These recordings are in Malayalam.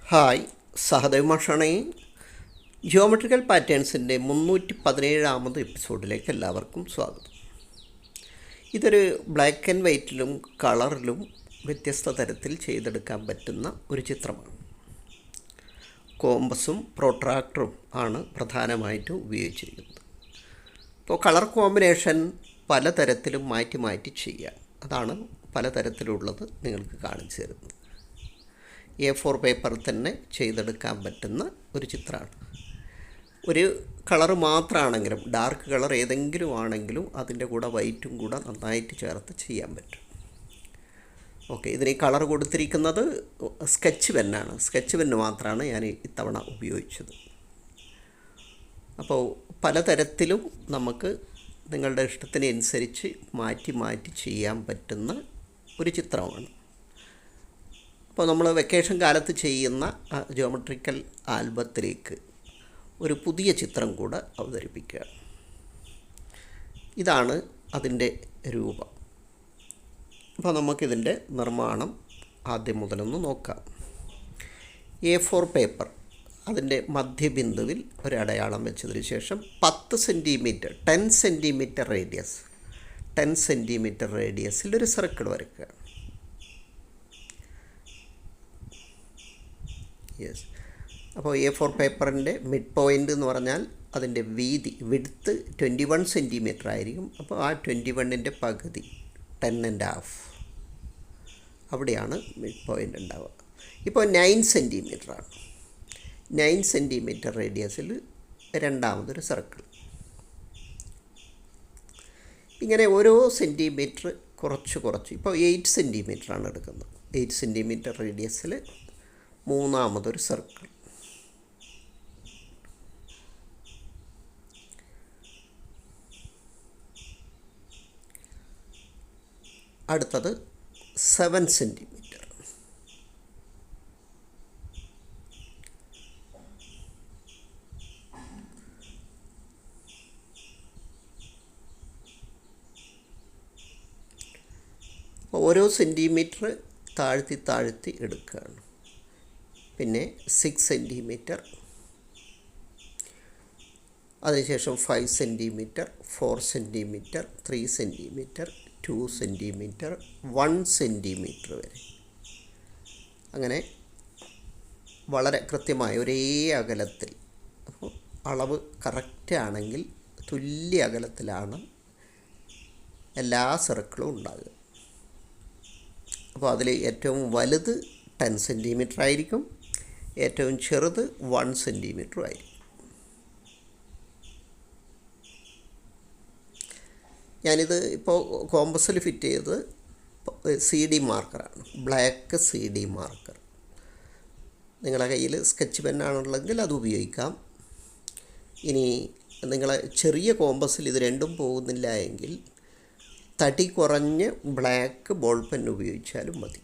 ഹായ്, സഹദേവ് മാഷാണേ. ജിയോമെട്രിക്കൽ പാറ്റേൺസിൻ്റെ 317 എപ്പിസോഡിലേക്ക് എല്ലാവർക്കും സ്വാഗതം. ഇതൊരു ബ്ലാക്ക് ആൻഡ് വൈറ്റിലും കളറിലും വ്യത്യസ്ത തരത്തിൽ ചെയ്തെടുക്കാൻ പറ്റുന്ന ഒരു ചിത്രമാണ്. കോമ്പസും പ്രൊട്രാക്ടറും ആണ് പ്രധാനമായിട്ടും ഉപയോഗിച്ചിരിക്കുന്നത്. ഇപ്പോൾ കളർ കോമ്പിനേഷൻ പലതരത്തിലും മാറ്റി മാറ്റി ചെയ്യാം. അതാണ് പലതരത്തിലുള്ളത് നിങ്ങൾക്ക് കാണിച്ചു തരുന്നത്. A4 പേപ്പറിൽ തന്നെ ചെയ്തെടുക്കാൻ പറ്റുന്ന ഒരു ചിത്രമാണ്. ഒരു കളറ് മാത്രമാണെങ്കിലും ഡാർക്ക് കളർ ഏതെങ്കിലും ആണെങ്കിലും അതിൻ്റെ കൂടെ വൈറ്റും കൂടെ നന്നായിട്ട് ചേർത്ത് ചെയ്യാൻ പറ്റും. ഓക്കെ, ഇതിന് കളർ കൊടുത്തിരിക്കുന്നത് സ്കെച്ച് പെന്നാണ്. സ്കെച്ച് പെന്ന് മാത്രമാണ് ഞാൻ ഇത്തവണ ഉപയോഗിച്ചത്. അപ്പോൾ പലതരത്തിലും നമുക്ക് നിങ്ങളുടെ ഇഷ്ടത്തിനനുസരിച്ച് മാറ്റി മാറ്റി ചെയ്യാൻ പറ്റുന്ന ഒരു ചിത്രമാണ്. അപ്പോൾ നമ്മൾ വെക്കേഷൻ കാലത്ത് ചെയ്യുന്ന ജിയോമെട്രിക്കൽ ആൽബത്തിലേക്ക് ഒരു പുതിയ ചിത്രം കൂടെ അവതരിപ്പിക്കുക. ഇതാണ് അതിൻ്റെ രൂപം. അപ്പോൾ നമുക്കിതിൻ്റെ നിർമ്മാണം ആദ്യം മുതലൊന്ന് നോക്കാം. A4 പേപ്പർ, അതിൻ്റെ മധ്യബിന്ദുവിൽ ഒരു അടയാളം വെച്ചതിന് ശേഷം 10 സെൻറ്റിമീറ്റർ 10 സെൻറ്റിമീറ്റർ റേഡിയസ് 10 സെൻറ്റിമീറ്റർ റേഡിയസിൽ ഒരു സർക്കിൾ വരയ്ക്കുക. യെസ്. അപ്പോൾ A4 പേപ്പറിൻ്റെ മിഡ് പോയിൻ്റ് എന്ന് പറഞ്ഞാൽ അതിൻ്റെ വിഡ്ത്ത് 21 സെൻറ്റിമീറ്റർ ആയിരിക്കും. അപ്പോൾ ആ 21ൻ്റെ പകുതി 10½ അവിടെയാണ് മിഡ് പോയിൻ്റ് ഉണ്ടാവുക. ഇപ്പോൾ 9 സെൻറ്റിമീറ്ററാണ്. 9 സെൻറ്റിമീറ്റർ റേഡിയസിൽ രണ്ടാമതൊരു സർക്കിൾ. ഇങ്ങനെ ഓരോ സെൻറ്റിമീറ്റർ കുറച്ച് ഇപ്പോൾ 8 സെൻറ്റിമീറ്ററാണ് എടുക്കുന്നത്. 8 സെൻറ്റിമീറ്റർ റേഡിയസിൽ മൂന്നാമതൊരു സർക്കിൾ. അടുത്തത് 7 സെൻറ്റിമീറ്റർ. ഓരോ സെൻറ്റിമീറ്റർ താഴ്ത്തി എടുക്കുകയാണ്. പിന്നെ 6 സെൻറ്റിമീറ്റർ, അതിനുശേഷം 5 centimetre, 4 centimetre, 3 centimetre, 2 centimetre, 1 centimetre വരെ. അങ്ങനെ വളരെ കൃത്യമായ ഒരേ അകലത്തിൽ, അപ്പോൾ അളവ് കറക്റ്റ് ആണെങ്കിൽ തുല്യ അകലത്തിലാണ് എല്ലാ സർക്കിളും ഉണ്ടാകുക. അപ്പോൾ അതിൽ ഏറ്റവും വലുത് 10 സെൻറ്റിമീറ്റർ ആയിരിക്കും, ഏറ്റവും ചെറുത് 1 സെൻറ്റിമീറ്റർ ആയിരിക്കും. ഞാനിത് ഇപ്പോൾ കോമ്പസിൽ ഫിറ്റ് ചെയ്തത് CD മാർക്കറാണ്, ബ്ലാക്ക് CD മാർക്കർ. നിങ്ങളുടെ കയ്യിൽ സ്കെച്ച് പെന്നാണുള്ളെങ്കിൽ അത് ഉപയോഗിക്കാം. ഇനി നിങ്ങളെ ചെറിയ കോമ്പസിൽ ഇത് രണ്ടും പോകുന്നില്ല എങ്കിൽ തടി കുറഞ്ഞ് ബ്ലാക്ക് ബോൾ പെൻ ഉപയോഗിച്ചാലും മതി.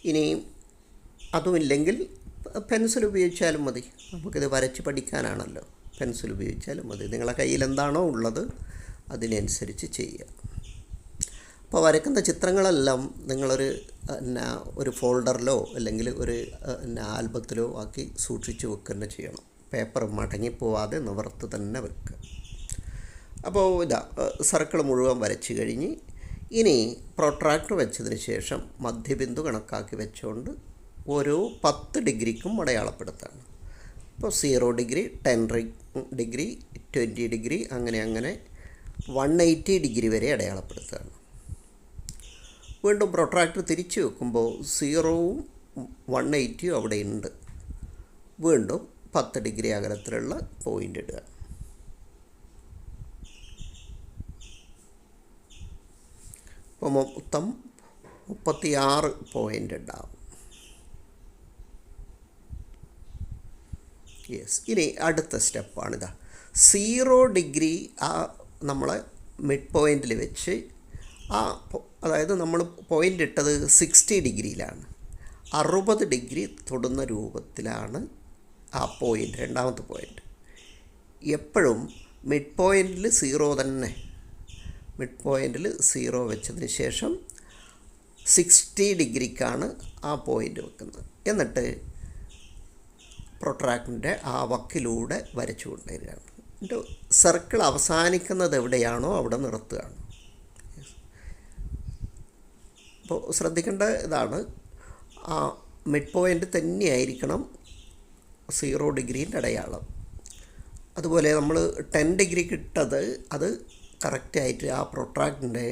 ഇനി അതുമില്ലെങ്കിൽ പെൻസിൽ ഉപയോഗിച്ചാലും മതി. നമുക്കിത് വരച്ച് പഠിക്കാനാണല്ലോ, പെൻസിൽ ഉപയോഗിച്ചാലും മതി. നിങ്ങളുടെ കയ്യിൽ എന്താണോ ഉള്ളത് അതിനനുസരിച്ച് ചെയ്യുക. അപ്പോൾ വരയ്ക്കുന്ന ചിത്രങ്ങളെല്ലാം ഒരു ഫോൾഡറിലോ അല്ലെങ്കിൽ ഒരു ആൽബത്തിലോ ആക്കി സൂക്ഷിച്ച് വെക്കുക ചെയ്യണം. പേപ്പർ മടങ്ങിപ്പോവാതെ നിവർത്ത് തന്നെ വെക്കുക. അപ്പോൾ സർക്കിൾ മുഴുവൻ വരച്ച് കഴിഞ്ഞ് ഇനി പ്രൊട്രാക്ടർ വെച്ചതിന് ശേഷം മധ്യബിന്ദു കണക്കാക്കി വെച്ചുകൊണ്ട് ഓരോ 10 ഡിഗ്രിക്കും അടയാളപ്പെടുത്താണ്. ഇപ്പോൾ 0 ഡിഗ്രി, 10 ഡിഗ്രി, 20 ഡിഗ്രി, അങ്ങനെ 180 ഡിഗ്രി വരെ അടയാളപ്പെടുത്തുകയാണ്. വീണ്ടും പ്രൊട്രാക്ടർ തിരിച്ച് വെക്കുമ്പോൾ 0ഉം 180ഉം അവിടെ ഉണ്ട്. വീണ്ടും 10 ഡിഗ്രി അകലത്തിലുള്ള പോയിൻ്റ് ഇടുക. അപ്പോൾ മൊത്തം 36 പോയിൻ്റ് ഉണ്ടാവും. യെസ്. ഇനി അടുത്ത സ്റ്റെപ്പാണിത്. 0 ഡിഗ്രി നമ്മളെ മിഡ് പോയിൻ്റിൽ വെച്ച് അതായത് നമ്മൾ പോയിൻ്റ് ഇട്ടത് 60 ഡിഗ്രിയിലാണ്. 60 ഡിഗ്രി തൊടുന്ന രൂപത്തിലാണ് ആ പോയിൻ്റ്, രണ്ടാമത്തെ പോയിൻ്റ്. എപ്പോഴും മിഡ് പോയിൻ്റിൽ 0 തന്നെ, മിഡ് പോയിൻറ്റിൽ 0 വെച്ചതിന് ശേഷം 60 ഡിഗ്രിക്കാണ് ആ പോയിൻ്റ് വെക്കുന്നത്. എന്നിട്ട് പ്രൊട്രാക്ടറിൻ്റെ ആ വക്കിലൂടെ വരച്ചു കൊണ്ടുവരികയാണ്. എന്നിട്ട് സർക്കിൾ അവസാനിക്കുന്നത് എവിടെയാണോ അവിടെ നിർത്തുകയാണ്. അപ്പോൾ ശ്രദ്ധിക്കേണ്ട ഇതാണ്, ആ മിഡ് പോയിൻ്റ് തന്നെയായിരിക്കണം 0 ഡിഗ്രീൻ്റെ അടയാളം. അതുപോലെ നമ്മൾ 10 ഡിഗ്രി കിട്ടത് അത് കറക്റ്റായിട്ട് ആ പ്രൊട്രാക്ടറിൻ്റെ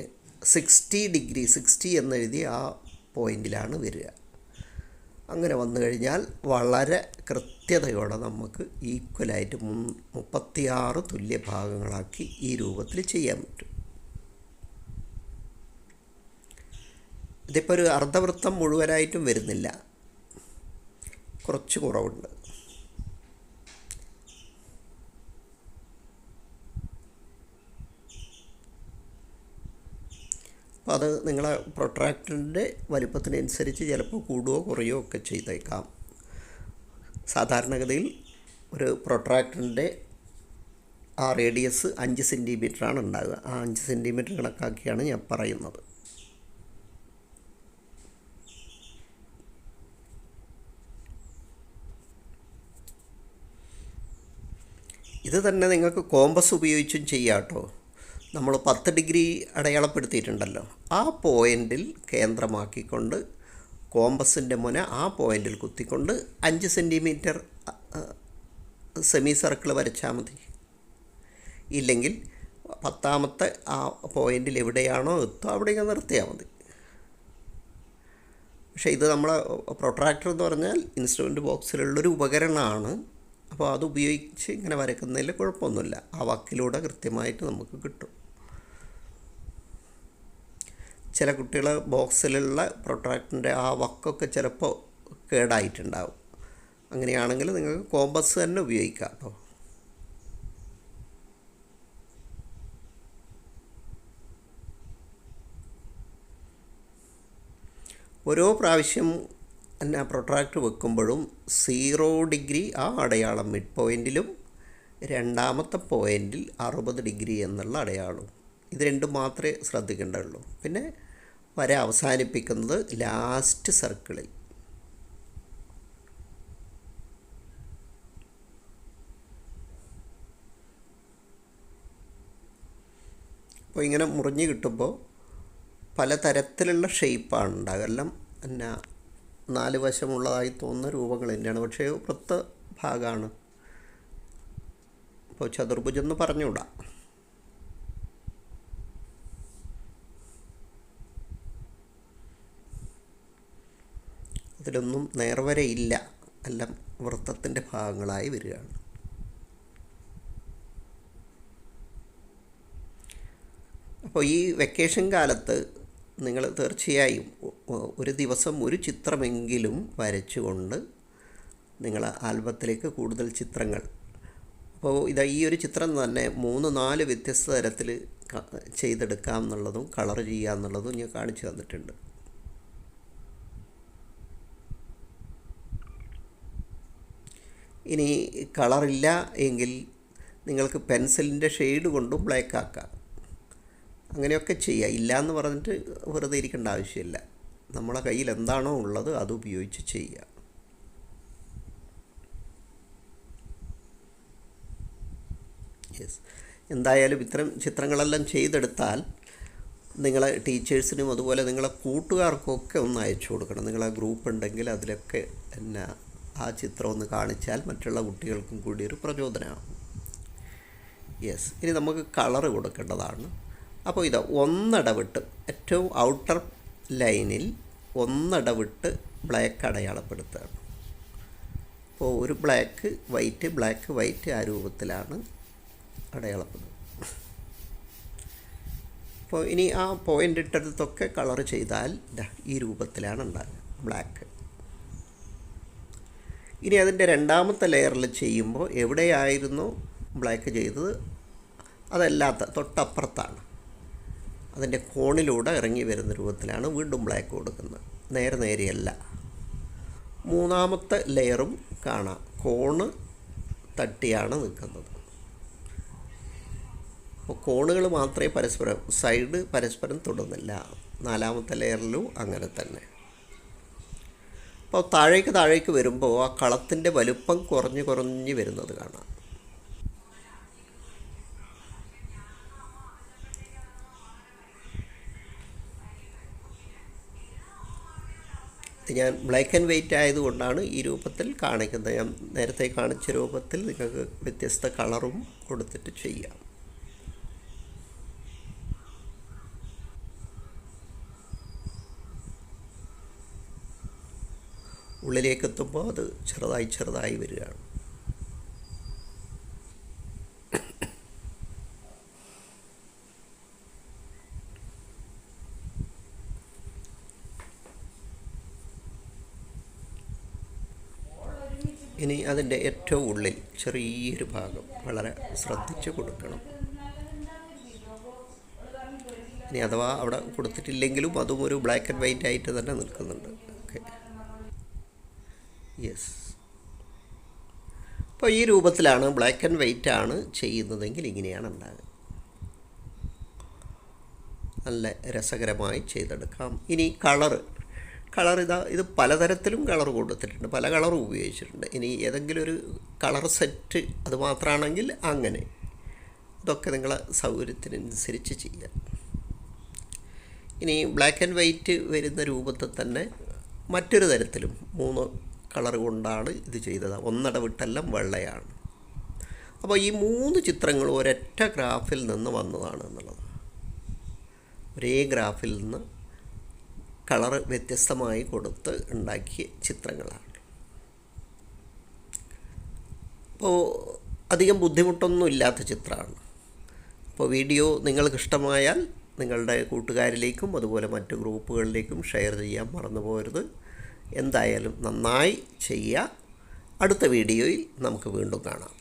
60 ഡിഗ്രി 60 എന്നെഴുതി ആ പോയിൻ്റിലാണ് വരിക. അങ്ങനെ വന്നു കഴിഞ്ഞാൽ വളരെ കൃത്യതയോടെ നമുക്ക് ഈക്വലായിട്ട് 36 തുല്യ ഭാഗങ്ങളാക്കി ഈ രൂപത്തിൽ ചെയ്യാൻ പറ്റും. ഇതിപ്പോൾ ഒരു അർദ്ധവൃത്തം മുഴുവനായിട്ടും വരുന്നില്ല, കുറച്ച് കുറവുണ്ട്. അപ്പോൾ അത് നിങ്ങളെ പ്രൊട്രാക്ടറിൻ്റെ വലിപ്പത്തിനനുസരിച്ച് ചിലപ്പോൾ കൂടുകയോ കുറയുകയോ ഒക്കെ ചെയ്തേക്കാം. സാധാരണഗതിയിൽ ഒരു പ്രൊട്രാക്ടറിൻ്റെ ആ റേഡിയസ് 5 സെൻറ്റിമീറ്ററാണ് ഉണ്ടാകുക. ആ 5 സെൻറ്റിമീറ്റർ കണക്കാക്കിയാണ് ഞാൻ പറയുന്നത്. ഇത് തന്നെ നിങ്ങൾക്ക് കോമ്പസ് ഉപയോഗിച്ചും ചെയ്യാം കേട്ടോ. നമ്മൾ 10 ഡിഗ്രി അടയാളപ്പെടുത്തിയിട്ടുണ്ടല്ലോ, ആ പോയിൻ്റിൽ കേന്ദ്രമാക്കിക്കൊണ്ട് കോമ്പസിൻ്റെ മുന ആ പോയിൻ്റിൽ കുത്തിക്കൊണ്ട് 5 സെൻറ്റിമീറ്റർ സെമി സർക്കിൾ വരച്ചാൽ മതി. ഇല്ലെങ്കിൽ 10ാമത്തെ ആ പോയിൻ്റിൽ എവിടെയാണോ എത്തുക അവിടേക്ക് നിർത്തിയാൽ മതി. പക്ഷേ ഇത് നമ്മളെ പ്രൊട്രാക്ടർ എന്ന് പറഞ്ഞാൽ ഇൻസ്ട്രുമെൻ്റ് ബോക്സിലുള്ളൊരു ഉപകരണമാണ്. അപ്പോൾ അത് ഉപയോഗിച്ച് ഇങ്ങനെ വരയ്ക്കുന്നതിൽ കുഴപ്പമൊന്നുമില്ല. ആ വക്കിലൂടെ കൃത്യമായിട്ട് നമുക്ക് കിട്ടും. ചില കുട്ടികൾ ബോക്സിലുള്ള പ്രൊട്രാക്ടറിൻ്റെ ആ വക്കൊക്കെ ചിലപ്പോൾ കേടായിട്ടുണ്ടാവും. അങ്ങനെയാണെങ്കിൽ നിങ്ങൾക്ക് കോമ്പസ് തന്നെ ഉപയോഗിക്കാം കേട്ടോ. ഓരോ പ്രാവശ്യം തന്നെ പ്രൊട്രാക്ടർ വെക്കുമ്പോഴും 0 ഡിഗ്രി ആ അടയാളം മിഡ് പോയിൻറ്റിലും 2ാമത്തെ പോയിൻറ്റിൽ 60 ഡിഗ്രി എന്നുള്ള അടയാളവും, ഇത് രണ്ടും മാത്രമേ ശ്രദ്ധിക്കേണ്ടതുള്ളൂ. പിന്നെ വര അവസാനിപ്പിക്കുന്നത് ലാസ്റ്റ് സർക്കിളിൽ. അപ്പോൾ ഇങ്ങനെ മുറിഞ്ഞ് കിട്ടുമ്പോൾ പലതരത്തിലുള്ള ഷേപ്പാണ് ഉണ്ടാകുക. എല്ലാം പിന്നെ 4 വശമുള്ളതായി തോന്നുന്ന രൂപങ്ങൾ തന്നെയാണ്, പക്ഷേ വൃത്ത ഭാഗമാണ്. അപ്പോൾ ചതുർഭുജം എന്ന് പറഞ്ഞുകൂടാ. അതിലൊന്നും നേർവരയില്ല, എല്ലാം വൃത്തത്തിൻ്റെ ഭാഗങ്ങളായി വരികയാണ്. അപ്പോൾ ഈ വെക്കേഷൻ കാലത്ത് നിങ്ങൾ തീർച്ചയായും ഒരു ദിവസം ഒരു ചിത്രമെങ്കിലും വരച്ചുകൊണ്ട് നിങ്ങൾ ആൽബത്തിലേക്ക് കൂടുതൽ ചിത്രങ്ങൾ, അപ്പോൾ ഇതാ ഈ ഒരു ചിത്രം തന്നെ 3-4 വ്യത്യസ്ത തരത്തിൽ ചെയ്തെടുക്കാം എന്നുള്ളതും കളർ ചെയ്യുക എന്നുള്ളതും ഞാൻ കാണിച്ചു തന്നിട്ടുണ്ട്. ഇനി കളറില്ല എങ്കിൽ നിങ്ങൾക്ക് പെൻസിലിൻ്റെ ഷെയ്ഡ് കൊണ്ടും ബ്ലാക്ക് ആക്കാം. അങ്ങനെയൊക്കെ ചെയ്യുക. ഇല്ല എന്ന് പറഞ്ഞിട്ട് വെറുതെ ഇരിക്കേണ്ട ആവശ്യമില്ല. നമ്മളെ കയ്യിൽ എന്താണോ ഉള്ളത് അത് ഉപയോഗിച്ച് ചെയ്യുക. യെസ്, എന്തായാലും ഇത്തരം ചിത്രങ്ങളെല്ലാം ചെയ്തെടുത്താൽ നിങ്ങളെ ടീച്ചേഴ്സിനും അതുപോലെ നിങ്ങളെ കൂട്ടുകാർക്കൊക്കെ ഒന്ന് അയച്ചു കൊടുക്കണം. നിങ്ങളെ ഗ്രൂപ്പ് ഉണ്ടെങ്കിൽ അതിലൊക്കെ പിന്നെ ആ ചിത്രം ഒന്ന് കാണിച്ചാൽ മറ്റുള്ള കുട്ടികൾക്കും കൂടി ഒരു പ്രചോദനമാകും. യെസ്, ഇനി നമുക്ക് കളറ് കൊടുക്കേണ്ടതാണ്. അപ്പോൾ ഇത് ഒന്നിടവിട്ട് ഏറ്റവും ഔട്ടർ ലൈനിൽ ഒന്നിടവിട്ട് ബ്ലാക്ക് അടയാളപ്പെടുത്തുകയാണ്. അപ്പോൾ ഒരു ബ്ലാക്ക് വൈറ്റ് ആ രൂപത്തിലാണ് അടയാളപ്പെടുന്നത്. അപ്പോൾ ഇനി ആ പോയിൻ്റ് ഇട്ടടുത്തൊക്കെ കളർ ചെയ്താൽ ഈ രൂപത്തിലാണ് ഉണ്ടാകുക, ബ്ലാക്ക്. ഇനി അതിൻ്റെ 2ാമത്തെ ലെയറിൽ ചെയ്യുമ്പോൾ എവിടെയായിരുന്നു ബ്ലാക്ക് ചെയ്തത് അതല്ലാത്ത തൊട്ടപ്പുറത്താണ്, അതിൻ്റെ കോണിലൂടെ ഇറങ്ങി വരുന്ന രൂപത്തിലാണ് വീണ്ടും ബ്ലാക്ക് കൊടുക്കുന്നത്. നേരെയല്ല. 3ാമത്തെ ലെയറും കാണാം, കോണ് തട്ടിയാണ് നിൽക്കുന്നത്. അപ്പോൾ കോണുകൾ മാത്രമേ പരസ്പരം, സൈഡ് പരസ്പരം തൊടുന്നില്ല. നാലാമത്തെ ലെയറിലും അങ്ങനെ തന്നെ. അപ്പോൾ താഴേക്ക് വരുമ്പോൾ ആ കളത്തിൻ്റെ വലുപ്പം കുറഞ്ഞ് വരുന്നത് കാണാം. ഞാൻ ബ്ലാക്ക് ആൻഡ് വൈറ്റ് ആയതുകൊണ്ടാണ് ഈ രൂപത്തിൽ കാണിക്കുന്നത്. ഞാൻ നേരത്തെ കാണിച്ച രൂപത്തിൽ നിങ്ങൾക്ക് വ്യത്യസ്ത കളറും കൊടുത്തിട്ട് ചെയ്യാം. ഉള്ളിലേക്ക് എത്തുമ്പോൾ അത് ചെറുതായി വരികയാണ്. ഇനി അതിൻ്റെ ഏറ്റവും ഉള്ളിൽ ചെറിയൊരു ഭാഗം വളരെ ശ്രദ്ധിച്ച് കൊടുക്കണം. ഇനി അഥവാ അവിടെ കൊടുത്തിട്ടില്ലെങ്കിലും അതും ഒരു ബ്ലാക്ക് ആൻഡ് വൈറ്റ് ആയിട്ട് തന്നെ നിൽക്കുന്നുണ്ട്. Okay, yes. അപ്പോൾ ഈ രൂപത്തിലാണ്, ബ്ലാക്ക് ആൻഡ് വൈറ്റ് ആണ് ചെയ്യുന്നതെങ്കിൽ ഇങ്ങനെയാണ് ഉണ്ടാകുക. നല്ല രസകരമായി ചെയ്തെടുക്കാം. ഇനി കളർ ഇത് പലതരത്തിലും കളർ കൊടുത്തിട്ടുണ്ട്, പല കളറും ഉപയോഗിച്ചിട്ടുണ്ട്. ഇനി ഏതെങ്കിലും ഒരു കളർ സെറ്റ് അത് മാത്രമാണെങ്കിൽ അങ്ങനെ, ഇതൊക്കെ നിങ്ങളെ സൗകര്യത്തിനനുസരിച്ച് ചെയ്യാം. ഇനി ബ്ലാക്ക് ആൻഡ് വൈറ്റ് വരുന്ന രൂപത്തിൽ തന്നെ മറ്റൊരു തരത്തിലും 3 കളർ കൊണ്ടാണ് ഇത് ചെയ്തത്. ഒന്നിടവിട്ടെല്ലാം വെള്ളയാണ്. അപ്പോൾ ഈ 3 ചിത്രങ്ങളും ഒരൊറ്റ ഗ്രാഫിൽ നിന്ന് വന്നതാണ് എന്നുള്ളത്. ഒരേ ഗ്രാഫിൽ നിന്ന് കളർ വ്യത്യസ്തമായി കൊടുത്ത് ഉണ്ടാക്കിയ ചിത്രങ്ങളാണ്. അപ്പോൾ അധികം ബുദ്ധിമുട്ടൊന്നും ഇല്ലാത്ത ചിത്രമാണ്. അപ്പോൾ വീഡിയോ നിങ്ങൾക്ക് ഇഷ്ടമായാൽ നിങ്ങളുടെ കൂട്ടുകാരിലേക്കും അതുപോലെ മറ്റ് ഗ്രൂപ്പുകളിലേക്കും ഷെയർ ചെയ്യാൻ മറന്നു പോകരുത്. എന്തായാലും നന്നായി ചെയ്യുക. അടുത്ത വീഡിയോയിൽ നമുക്ക് വീണ്ടും കാണാം.